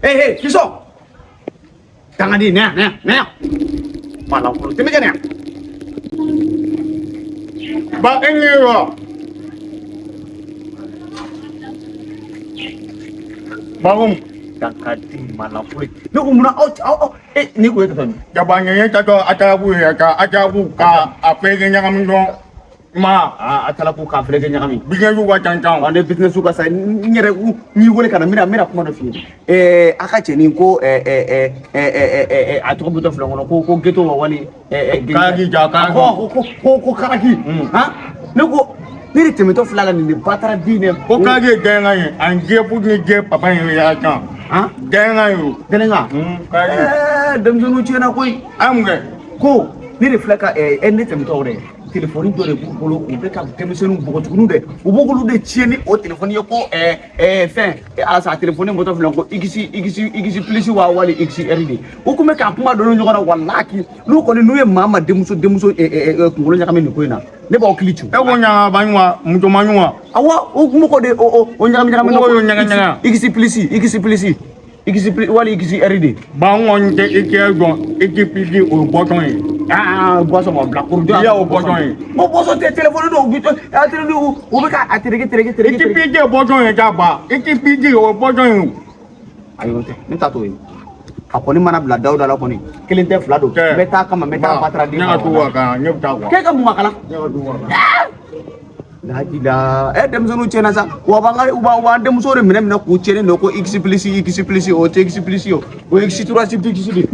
Hey, Kiso. Jangan di, nih. Malah perlu temi kan ya? Ba ini yo. Bangun. Jangan di malah perlu. Lu kumuna ni gue ketemu. Jabanya ya tato atabu ya ka atabu ka apege nya kami do ma Atala ku ka fere nya kami. binya yu wa tantang. Ande business suka sa nyere ni wole kana mira kuma no fi. Aka ce ni ko a to buto flo ngono ko geto wa wani Kagi ja kagi. ko kagi. Ha? Ne ko ni teme to flala ni batara dine Ko kage genga yi an je pu ni je papa yi ya ta. ha? Genga yu. Denenga. Kage. Dem zonu ce na koi Amge. ko ni refleka ne teme to re telefoni do re bolo u be ka demisenu bogotugunu de u bogolu de tieni o telefoni ko fin ala sa telefoni moto flan ko igisi plus wa wali igisi rd o kuma ka kuma do nyogora wallahi lu ko ni nuye mama demuso kungolo nyaka men ko ina ne ba o kilichu E wo nya banywa muto manywa. awa o kuma ko de o nyaka men O yo nyaka. igisi plus wali igisi rd Ba won te ike go ike pidi o boton yi. boisson mo black pour Iya o boton yi. mo boisson te téléphone do bito atire do o be ka atire Ike pidi o boton yi ja ba. Ike pidi o boton yi. ayo te ne ta to yi a kɔni mana bila dawuda la kɔni kelen tɛ fila don Kɛ. n bɛ taa kama n bɛ taa batara di Ne ka tu wa ka ne ta wa. k'e ka mun ma kalan Ne ka tu wa ka. lahajila denmisɛnninw tiɲɛna sa wa b'an denmuso de minɛ k'u tiɲɛni don ko x plus o tɛ x plus o x 3 x de